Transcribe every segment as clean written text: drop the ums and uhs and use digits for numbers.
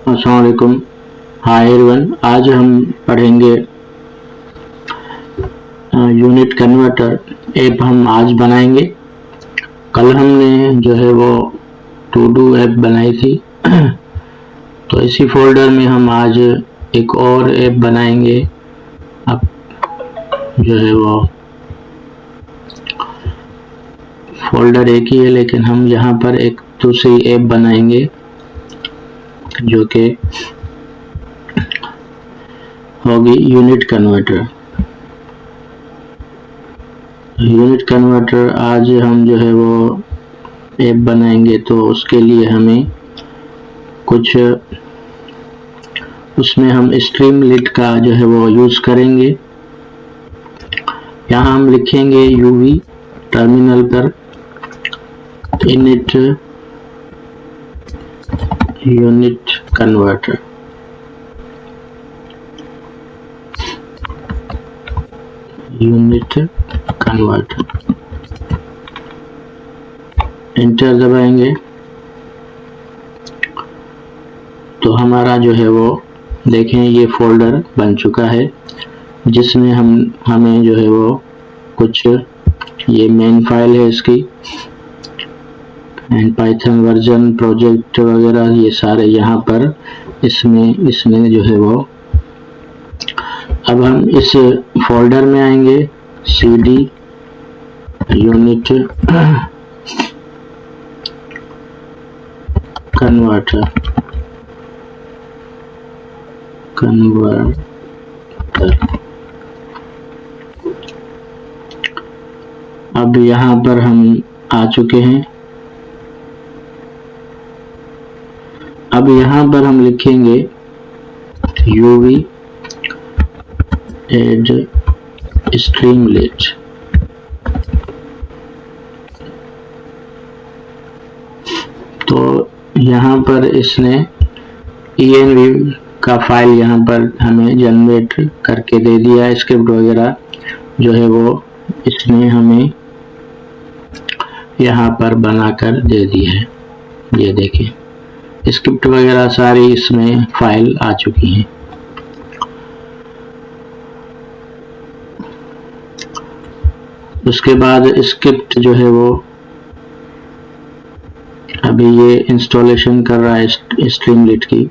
अस्सलाम वालेकुम। Hi everyone, आज हम पढ़ेंगे यूनिट कन्वर्टर ऐप हम आज बनाएंगे। कल हमने जो है वो टू डू ऐप बनाई थी तो इसी फोल्डर में हम आज एक और ऐप बनाएंगे। अब जो है वो फोल्डर एक ही है, लेकिन हम यहाँ पर एक दूसरी ऐप बनाएंगे जो कि होगी यूनिट कन्वर्टर। यूनिट कन्वर्टर आज हम जो है वो ऐप बनाएंगे, तो उसके लिए हमें कुछ उसमें हम स्ट्रीमलीट का जो है वो यूज़ करेंगे। यहाँ हम लिखेंगे यूवी टर्मिनल पर init unit converter. Unit converter enter दबाएंगे तो हमारा जो है वो देखें ये फोल्डर बन चुका है, जिसमें हमें जो है वो कुछ ये मेन फाइल है इसकी एंड पाइथन वर्जन प्रोजेक्ट वगैरह ये सारे यहाँ पर इसमें जो है वो। अब हम इस फोल्डर में आएंगे, cd यूनिट कन्वर्टर। अब यहाँ पर हम आ चुके हैं। अब यहाँ पर हम लिखेंगे यूवी एड स्ट्रीमलीट। तो यहाँ पर इसने env का फाइल यहाँ पर हमें जनरेट करके दे दिया है। स्क्रिप्ट वगैरह जो है वो इसने हमें यहाँ पर बनाकर दे दी है। ये देखें स्क्रिप्ट वगैरह सारी इसमें फाइल आ चुकी हैं। उसके बाद स्क्रिप्ट जो है वो अभी ये इंस्टॉलेशन कर रहा है स्ट्रीमलीट की।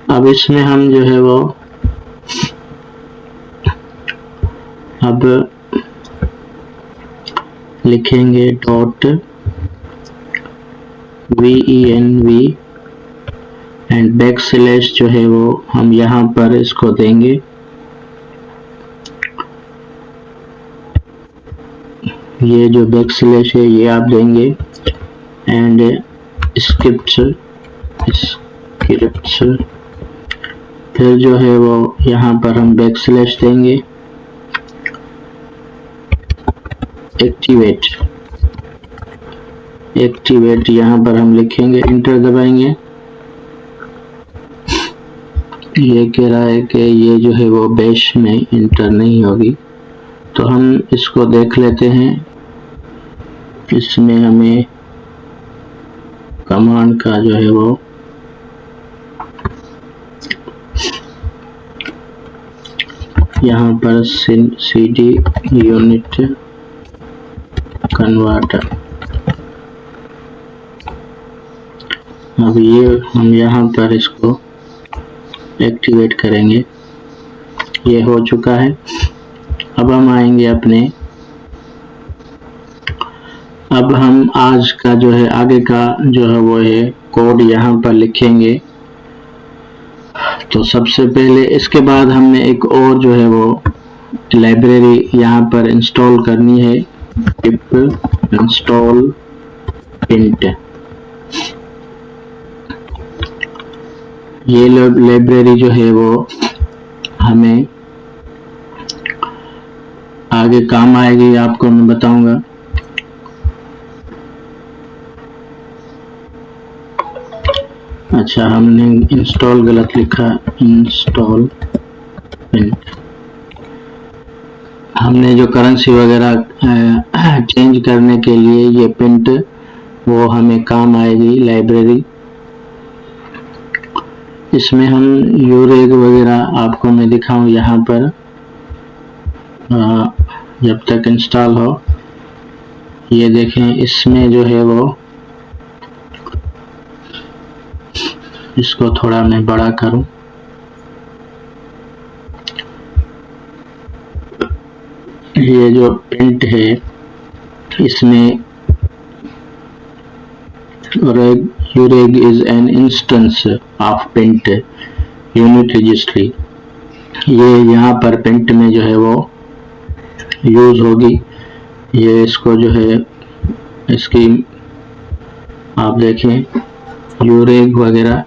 अब इसमें हम जो है वो अब लिखेंगे .venv एंड बैकस्लैश जो है वो हम यहाँ पर इसको देंगे। ये जो बैकस्लैश है ये आप देंगे एंड स्क्रिप्ट्स फिर जो है वो यहाँ पर हम बैकस्लैश देंगे। एक्टिवेट यहाँ पर हम लिखेंगे, इंटर दबाएंगे। ये कह रहा है कि ये जो है वो बैश में इंटर नहीं होगी, तो हम इसको देख लेते हैं। इसमें हमें कमांड का जो है वो यहाँ पर cd यूनिट कन्वर्टर। अब ये हम यहाँ पर इसको एक्टिवेट करेंगे। ये हो चुका है। अब हम आएंगे अब हम आज का जो है आगे का जो है वो है कोड यहाँ पर लिखेंगे। तो सबसे पहले इसके बाद हमने एक और जो है वो लाइब्रेरी यहाँ पर इंस्टॉल करनी है, पिप इंस्टॉल पिंट। ये लाइब्रेरी जो है वो हमें आगे काम आएगी, आपको मैं बताऊंगा। अच्छा, हमने इंस्टॉल गलत लिखा, इंस्टॉल पिंट। हमने जो करेंसी वगैरह चेंज करने के लिए ये पिंट वो हमें काम आएगी लाइब्रेरी। इसमें हम यूरेग वगैरह आपको मैं दिखाऊं यहाँ पर, जब तक इंस्टॉल हो। ये देखें, इसमें जो है वो, इसको थोड़ा मैं बड़ा करूं। ये जो पिंट है इसमें ureg is an instance of pint unit registry. ये यहाँ पर पिंट में जो है वो यूज होगी। ये इसको जो है इसकी आप देखें यूरेग वगैरह।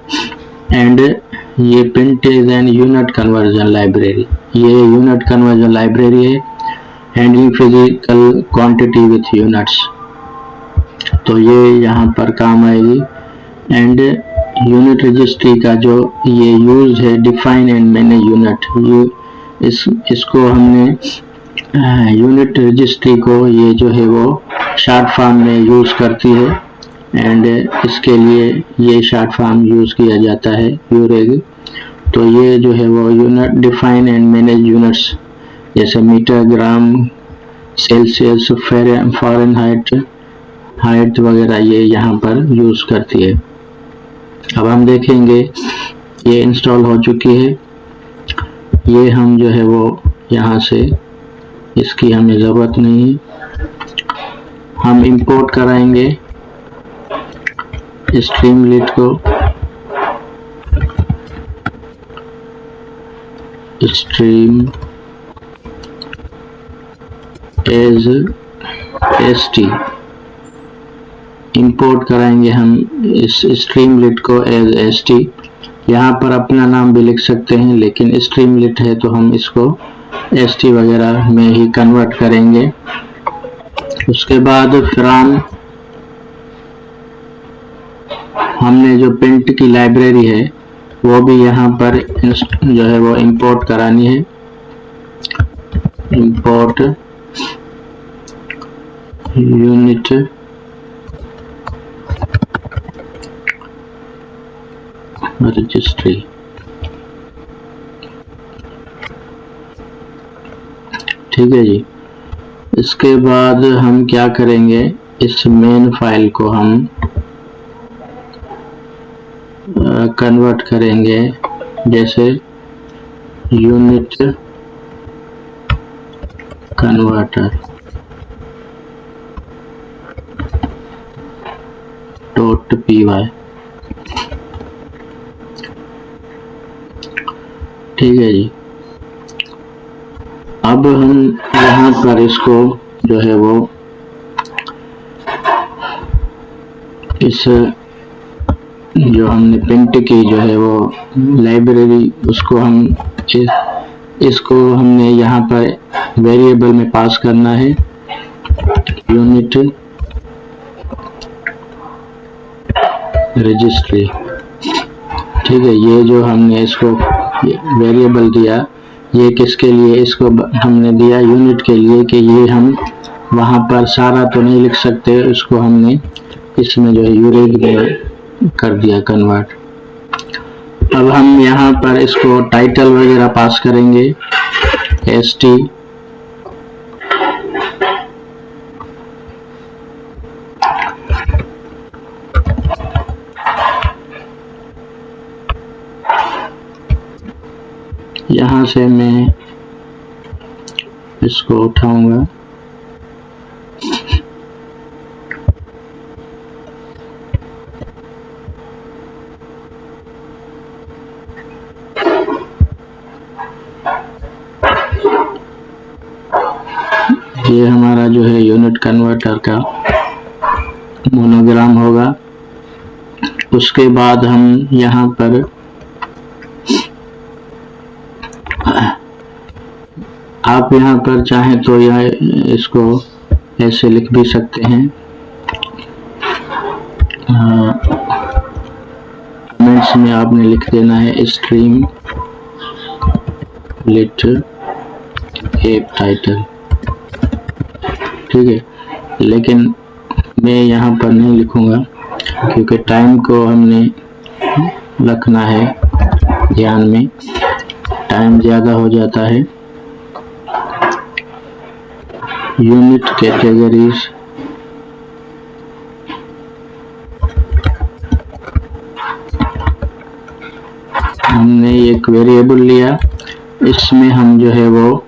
एंड ये Pint is an unit conversion library. ये यूनिट कन्वर्जन लाइब्रेरी है, handling physical quantity with units. तो ये यहाँ पर काम आएगी। एंड यूनिट रजिस्ट्री का जो ये यूज है, डिफाइन एंड मैनेज यूनिट, ये इसको हमने यूनिट रजिस्ट्री को ये जो है वो शॉर्ट फॉर्म में यूज करती है। एंड इसके लिए ये शॉर्ट फॉर्म यूज किया जाता है यूरेग। तो ये जो है वो unit define and manage units, जैसे मीटर, ग्राम, सेल्सियस, फ़ारेनहाइट, हाइट वगैरह ये यहाँ पर यूज करती है। अब हम देखेंगे ये इंस्टॉल हो चुकी है। ये हम जो है वो यहाँ से, इसकी हमें ज़रूरत नहीं है। हम इंपोर्ट कराएंगे स्ट्रीमलीट को, स्ट्रीम एज एसटी इंपोर्ट कराएंगे हम इस स्ट्रीमलीट को एज एसटी। यहाँ पर अपना नाम भी लिख सकते हैं, लेकिन स्ट्रीमलीट है तो हम इसको एसटी वगैरह में ही कन्वर्ट करेंगे। उसके बाद फ्रॉम हमने जो पिंट की लाइब्रेरी है वो भी यहाँ पर जो है वो इंपोर्ट करानी है। Import unit registry. ठीक है जी। इसके बाद हम क्या करेंगे, इस मेन फाइल को हम कन्वर्ट करेंगे, जैसे यूनिट कन्वर्टर .py। ठीक है जी। अब हम यहाँ पर इसको जो है वो इस जो हमने पिंट की जो है वो लाइब्रेरी, उसको हम इसको हमने यहाँ पर वेरिएबल में पास करना है, यूनिट रजिस्ट्री। ठीक है, ये जो हमने इसको वेरिएबल दिया, ये किसके लिए इसको हमने दिया, यूनिट के लिए, कि ये हम वहाँ पर सारा तो नहीं लिख सकते, उसको हमने इसमें जो है यूरेग में कर दिया कन्वर्ट। अब हम यहाँ पर इसको टाइटल वगैरह पास करेंगे, एसटी यहाँ से मैं इसको उठाऊंगा, ये हमारा जो है यूनिट कन्वर्टर का मोनोग्राम होगा। उसके बाद हम यहाँ पर आप यहाँ पर चाहें तो यह इसको ऐसे लिख भी सकते हैं, कमेंट्स में आपने लिख देना है स्ट्रीम लिट एप टाइटल, ठीक है। लेकिन मैं यहाँ पर नहीं लिखूंगा क्योंकि टाइम को हमने रखना है ध्यान में, टाइम ज़्यादा हो जाता है। यूनिट कैटेगरीज, हमने एक वेरिएबल लिया, इसमें हम जो है वो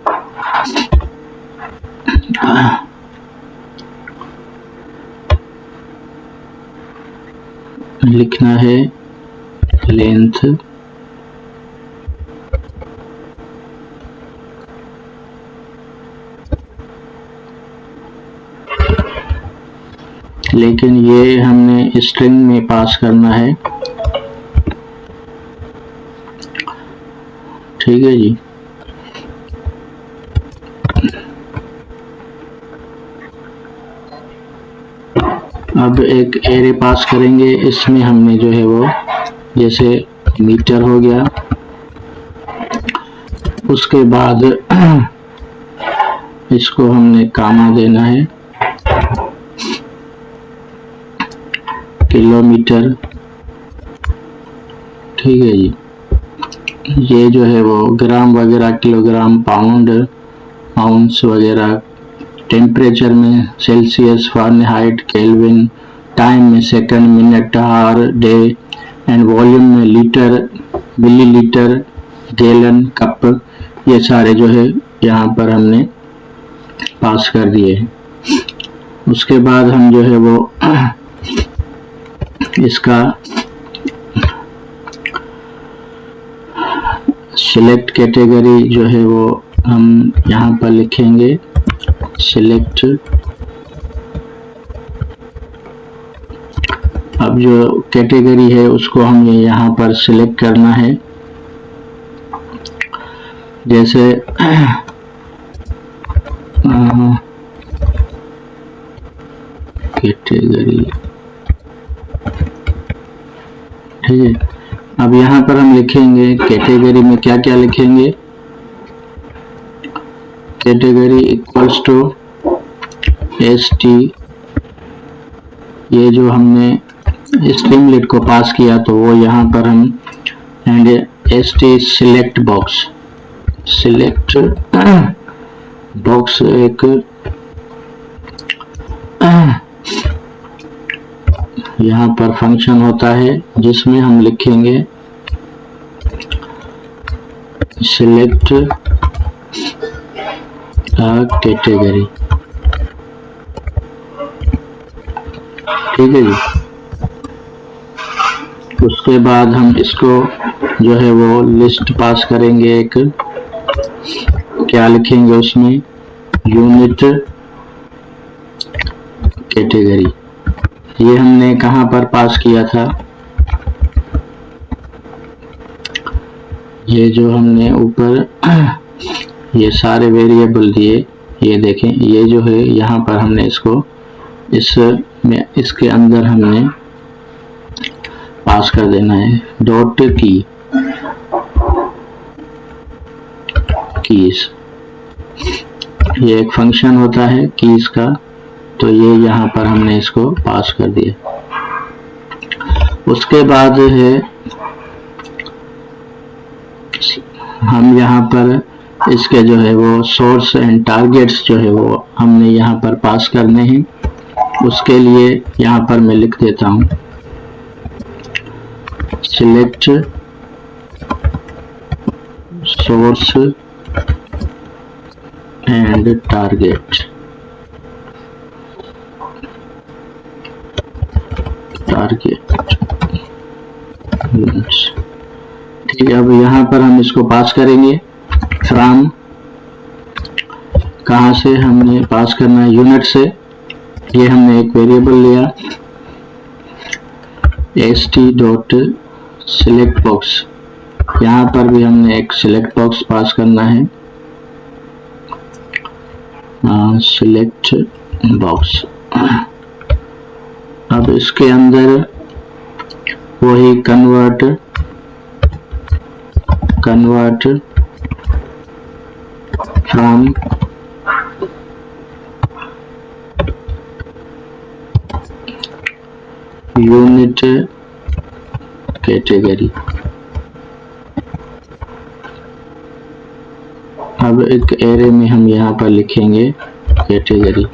लिखना है लेंथ, लेकिन ये हमने स्ट्रिंग में पास करना है, ठीक है जी। अब एक एरे पास करेंगे, इसमें हमने जो है वो जैसे मीटर हो गया, उसके बाद इसको हमने कामा देना है, किलोमीटर, ठीक है जी। ये जो है वो ग्राम वगैरह, किलोग्राम, पाउंड, आउंस वगैरह, टेम्परेचर में सेल्सियस, फ़ारेनहाइट, केल्विन, टाइम में second, minute, hour, day, and volume में लीटर, मिलीलीटर, गैलन, कप, ये सारे जो है यहाँ पर हमने पास कर दिए हैं। उसके बाद हम जो है वो इसका सिलेक्ट कैटेगरी जो है वो हम यहाँ पर लिखेंगे, सिलेक्ट। अब जो कैटेगरी है उसको हमें यहाँ पर सिलेक्ट करना है, जैसे कैटेगरी, ठीक है। अब यहाँ पर हम लिखेंगे कैटेगरी में क्या क्या लिखेंगे, कैटेगरी इक्वल्स टू ST, ये जो हमने स्ट्रीमलेट को पास किया तो वो यहाँ पर हम, and ST select box, select box एक यहाँ पर फंक्शन होता है जिसमें हम लिखेंगे सिलेक्ट कैटेगरी, ठीक है जी। उसके बाद हम इसको जो है वो लिस्ट पास करेंगे, एक क्या लिखेंगे उसमें, यूनिट कैटेगरी। ये हमने कहाँ पर पास किया था, ये जो हमने ऊपर ये सारे वेरिएबल दिए, ये देखें, ये जो है यहाँ पर हमने इसको इसमें इसके अंदर हमने पास कर देना है डॉट कीज, ये एक फंक्शन होता है कीज का, तो ये यहाँ पर हमने इसको पास कर दिया। उसके बाद है हम यहाँ पर इसके जो है वो सोर्स एंड टारगेट्स जो है वो हमने यहाँ पर पास करने हैं। उसके लिए यहाँ पर मैं लिख देता हूँ सिलेक्ट सोर्स एंड टारगेट। ठीक है, अब यहाँ पर हम इसको पास करेंगे। फ्रॉम कहाँ से हमने पास करना है? यूनिट से। ये हमने एक वेरिएबल लिया st.selectBox, यहाँ पर भी हमने एक सिलेक्ट बॉक्स पास करना है, सिलेक्ट बॉक्स। अब इसके अंदर वही कन्वर्ट फ्रॉम यूनिट कैटेगरी। अब एक एरे में हम यहाँ पर लिखेंगे category,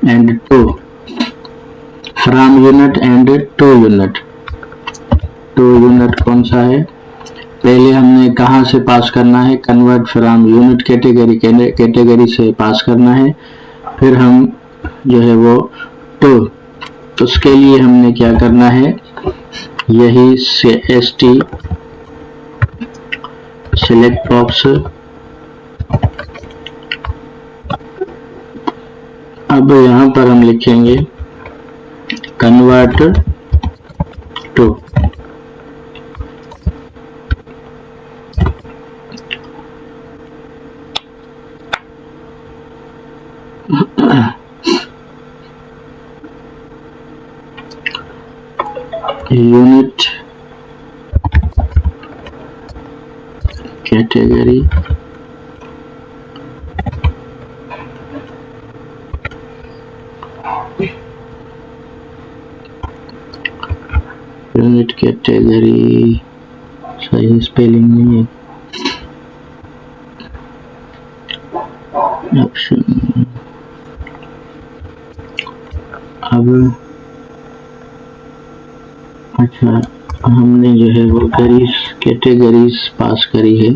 and to from unit and to unit. To unit कौन सा है? पहले हमने कहाँ से पास करना है? Convert from unit category, category से पास करना है। फिर हम जो है वो टू, तो उसके लिए हमने क्या करना है? यही से st सिलेक्ट बॉक्स। अब यहाँ पर हम लिखेंगे convert to. Unit category unit category सही स्पेलिंग नहीं है, ऑप्शन। अब अच्छा, हमने जो है वो कैटेगरीज पास करी है।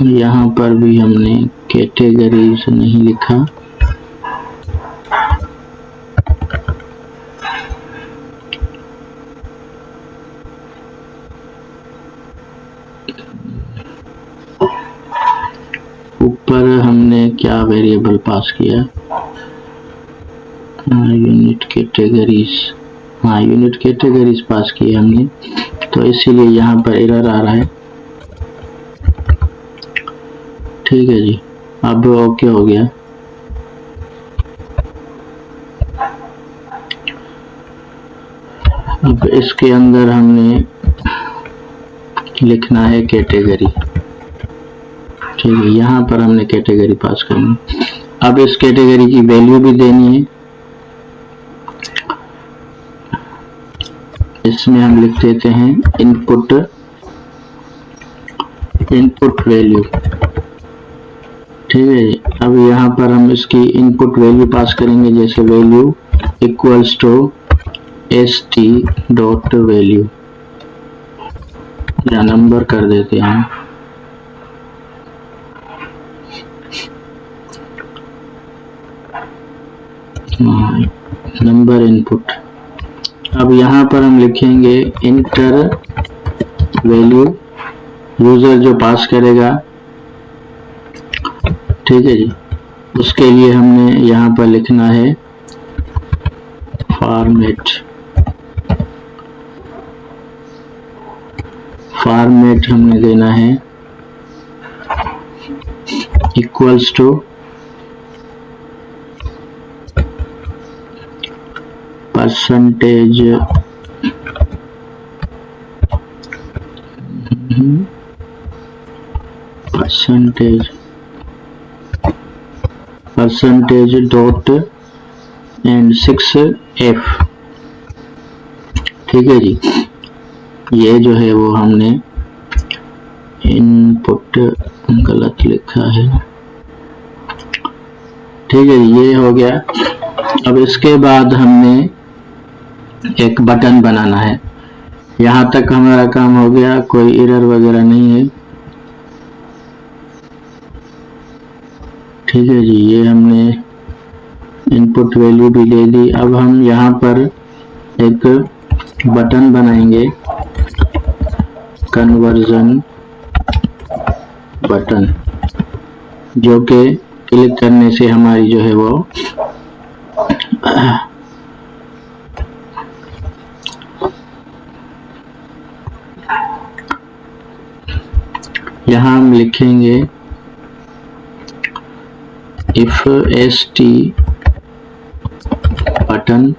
यहाँ पर भी हमने कैटेगरीज नहीं लिखा, ऊपर हमने क्या वेरिएबल पास किया? यूनिट कैटेगरीज, हाँ यूनिट कैटेगरीज पास किया हमने, तो इसीलिए यहाँ पर एरर आ रहा है। ठीक है जी, अब ओके हो गया। अब इसके अंदर हमने लिखना है कैटेगरी। ठीक है, यहाँ पर हमने कैटेगरी पास करनी। अब इस कैटेगरी की वैल्यू भी देनी है। इसमें हम लिख देते हैं इनपुट वैल्यू। ठीक है जी, अब यहाँ पर हम इसकी इनपुट वैल्यू पास करेंगे, जैसे वैल्यू इक्वल्स टू st.value, या नंबर कर देते हैं। Number input. अब यहाँ पर हम लिखेंगे इंटर वैल्यू, यूजर जो पास करेगा। ठीक है जी, उसके लिए हमने यहाँ पर लिखना है फॉर्मेट हमने देना है equals to percentage dot and 6f। ठीक है जी, ये जो है वो हमने इनपुट गलत लिखा है, ठीक है, ये हो गया। अब इसके बाद हमने एक बटन बनाना है। यहाँ तक हमारा काम हो गया, कोई एरर वगैरह नहीं है। ठीक है जी, ये हमने इनपुट वैल्यू भी ले दी। अब हम यहाँ पर एक बटन बनाएंगे, कन्वर्जन बटन, जो कि क्लिक करने से हमारी जो है वो यहाँ हम लिखेंगे इफ st बटन।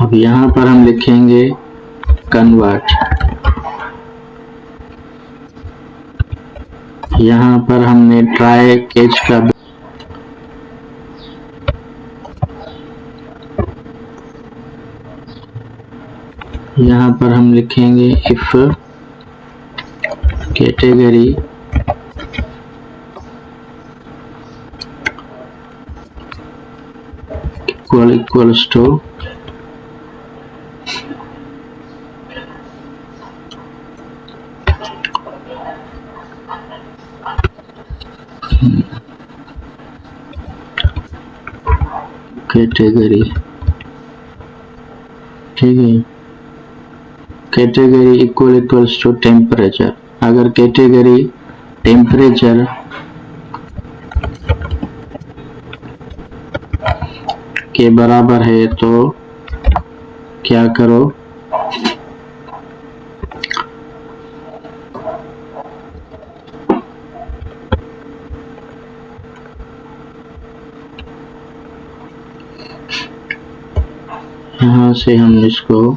अब यहाँ पर हम लिखेंगे कन्वर्ट। यहाँ पर हमने ट्राई कैच का यहाँ पर हम लिखेंगे if category equals to category. ठीक है, कैटेगरी इक्वल्स टू टेम्परेचर। अगर कैटेगरी टेम्परेचर के बराबर है तो क्या करो, यहाँ से हम इसको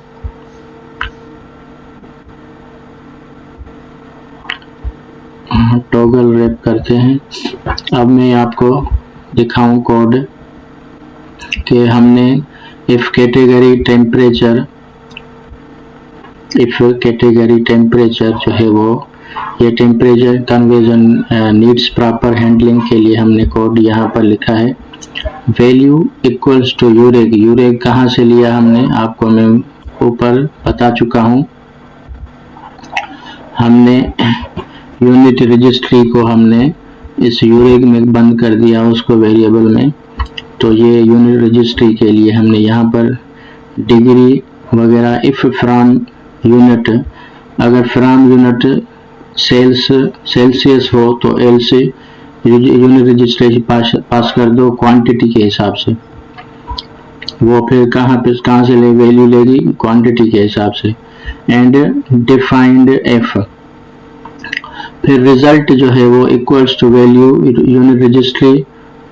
टॉगल रैप करते हैं। अब मैं आपको दिखाऊं कोड कि हमने इफ कैटेगरी टेम्परेचर जो है वो, ये temperature conversion needs proper handling के लिए हमने कोड यहाँ पर लिखा है। Value equals to ureg. Ureg कहाँ से लिया हमने, आपको मैं ऊपर बता चुका हूँ। हमने यूनिट रजिस्ट्री को हमने इस यूरेग में बंद कर दिया, उसको वेरिएबल में। तो ये यूनिट रजिस्ट्री के लिए हमने यहाँ पर डिग्री वगैरह, इफ फ्रॉम यूनिट, अगर फ्रॉम यूनिट सेल्सियस हो तो एल से यूनिट रजिस्ट्रेशन पास कर दो क्वांटिटी के हिसाब से। वो फिर कहाँ से ले वैल्यू लेगी, क्वांटिटी के हिसाब से। एंड डिफाइंड एफ, फिर रिजल्ट जो है वो equals to value unit registry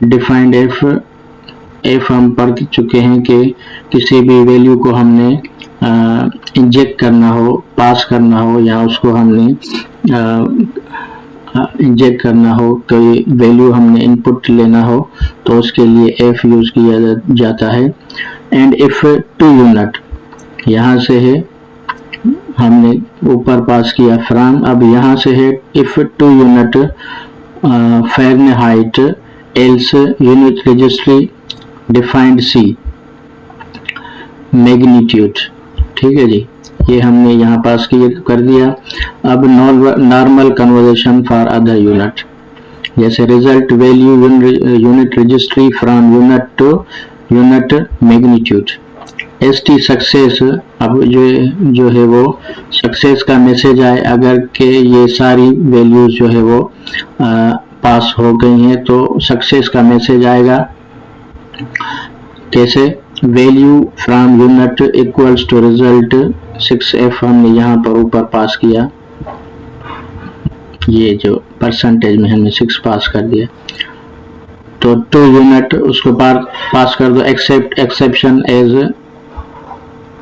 defined f हम पढ़ चुके हैं कि किसी भी वैल्यू को हमने इंजेक्ट करना हो, पास करना हो, या उसको हमने इंजेक्ट करना हो, कोई वैल्यू हमने इनपुट लेना हो, तो उसके लिए एफ यूज किया जाता है। एंड इफ टू यूनिट, यहाँ से है हमने ऊपर पास किया फ्रॉम। अब यहाँ से है if to unit Fahrenheit else unit registry defined c magnitude. ठीक है जी, ये हमने यहाँ पास कर दिया। अब normal conversation for other unit, जैसे result value unit registry from unit to unit magnitude. st success, अब जो है वो सक्सेस का मैसेज आए अगर के ये सारी वैल्यूज जो है वो पास हो गई हैं तो सक्सेस का मैसेज आएगा। कैसे, value from unit equals to result 6f हमने यहाँ पर ऊपर पास किया, ये जो परसेंटेज में हमने 6 पास कर दिया। तो टू यूनिट उसको पास कर दो एक्सेप्ट एक्सेप्शन एज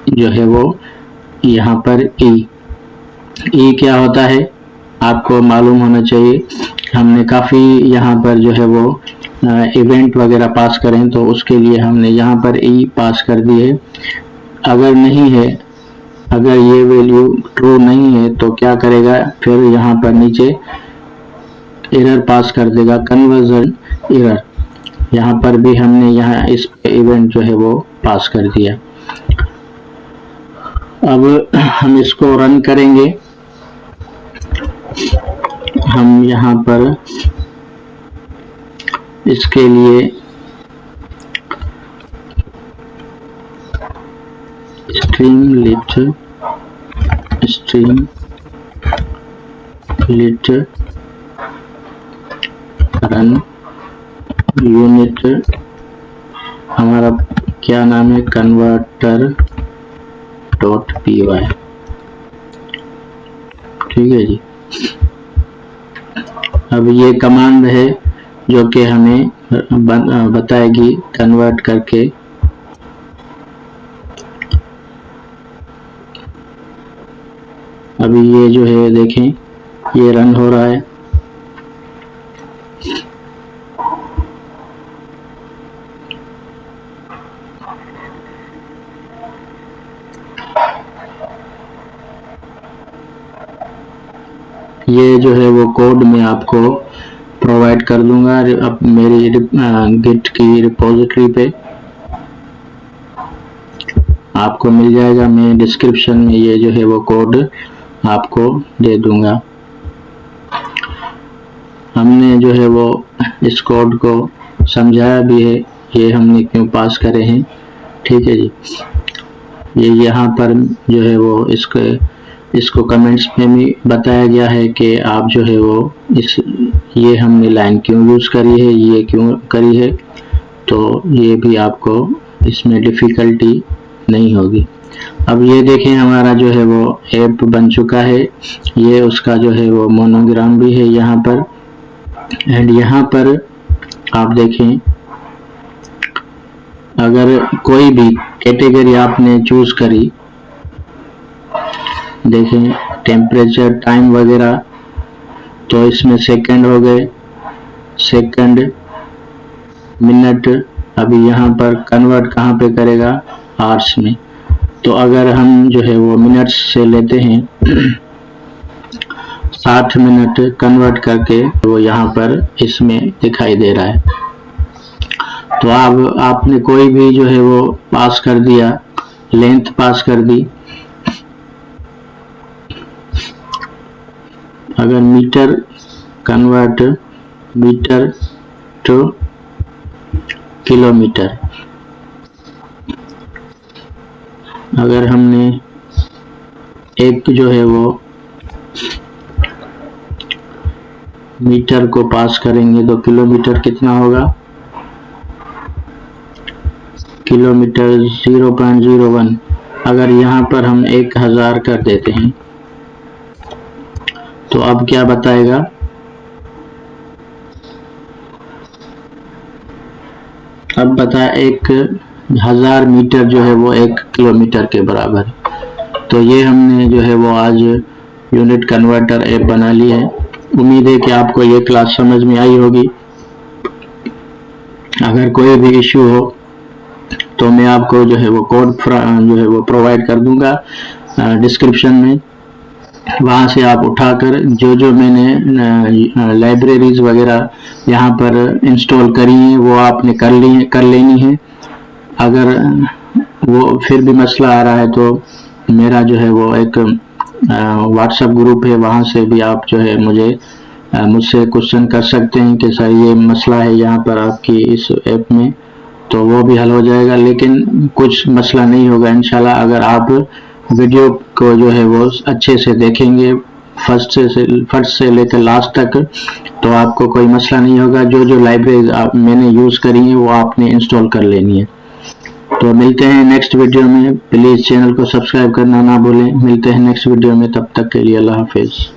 जो है वो यहाँ पर ई क्या होता है आपको मालूम होना चाहिए। हमने काफ़ी यहाँ पर जो है वो इवेंट वगैरह पास करें तो उसके लिए हमने यहाँ पर ई पास कर दिए। अगर नहीं है, अगर ये वैल्यू ट्रू नहीं है तो क्या करेगा, फिर यहाँ पर नीचे एरर पास कर देगा, कन्वर्जन एरर। यहाँ पर भी हमने यहाँ इस इवेंट जो है वो पास कर दिया। अब हम इसको रन करेंगे। हम यहाँ पर इसके लिए स्ट्रीमलीट रन यूनिट, हमारा क्या नाम है, कन्वर्टर डॉट पी वाई। ठीक है जी। अब ये कमांड है जो कि हमें बताएगी कन्वर्ट करके। अभी ये जो है देखें, ये रन हो रहा है। ये जो है वो कोड मैं आपको प्रोवाइड कर दूंगा अब मेरी गिट की रिपोजिटरी पे आपको मिल जाएगा। मैं डिस्क्रिप्शन में ये जो है वो कोड आपको दे दूंगा। हमने जो है वो इस कोड को समझाया भी है, ये हमने क्यों पास करे हैं। ठीक है जी। ये यहाँ पर जो है वो इसको कमेंट्स में भी बताया गया है कि आप जो है वो ये हमने लाइन क्यों यूज़ करी है, ये क्यों करी है, तो ये भी आपको इसमें डिफ़िकल्टी नहीं होगी। अब ये देखें, हमारा जो है वो ऐप बन चुका है। ये उसका जो है वो मोनोग्राम भी है यहाँ पर। एंड यहाँ पर आप देखें, अगर कोई भी कैटेगरी आपने चूज करी, देखें टेम्परेचर, टाइम वगैरह, तो इसमें सेकंड हो गए, सेकंड, मिनट। अभी यहाँ पर कन्वर्ट कहाँ पे करेगा, आवर्स में। तो अगर हम जो है वो मिनट्स से लेते हैं 60 मिनट कन्वर्ट करके, वो यहाँ पर इसमें दिखाई दे रहा है। तो अब आपने कोई भी जो है वो पास कर दिया, लेंथ पास कर दी। अगर metre, convert metre to kilometre, अगर हमने एक जो है वो मीटर को पास करेंगे तो किलोमीटर कितना होगा, किलोमीटर 0.01। अगर यहाँ पर हम 1000 कर देते हैं तो अब क्या बताएगा, अब बता 1000 मीटर जो है वो 1 किलोमीटर के बराबर। तो ये हमने जो है वो आज यूनिट कन्वर्टर ऐप बना ली है। उम्मीद है कि आपको ये क्लास समझ में आई होगी। अगर कोई भी इश्यू हो तो मैं आपको जो है वो कोड जो है वो प्रोवाइड कर दूंगा डिस्क्रिप्शन में। वहाँ से आप उठाकर जो मैंने लाइब्रेरीज वगैरह यहाँ पर इंस्टॉल करी हैं वो आपने कर लेनी है। अगर वो फिर भी मसला आ रहा है तो मेरा जो है वो एक व्हाट्सएप ग्रुप है, वहाँ से भी आप जो है मुझसे क्वेश्चन कर सकते हैं कि सर ये मसला है यहाँ पर आपकी इस ऐप में, तो वो भी हल हो जाएगा। लेकिन कुछ मसला नहीं होगा इंशाल्लाह, अगर आप वीडियो को जो है वो अच्छे से देखेंगे फर्स्ट से लेकर लास्ट तक, तो आपको कोई मसला नहीं होगा। जो लाइब्रेरी मैंने यूज़ करी है वो आपने इंस्टॉल कर लेनी है। तो मिलते हैं नेक्स्ट वीडियो में। प्लीज़ चैनल को सब्सक्राइब करना ना भूलें। मिलते हैं नेक्स्ट वीडियो में, तब तक के लिए अल्लाह हाफिज़।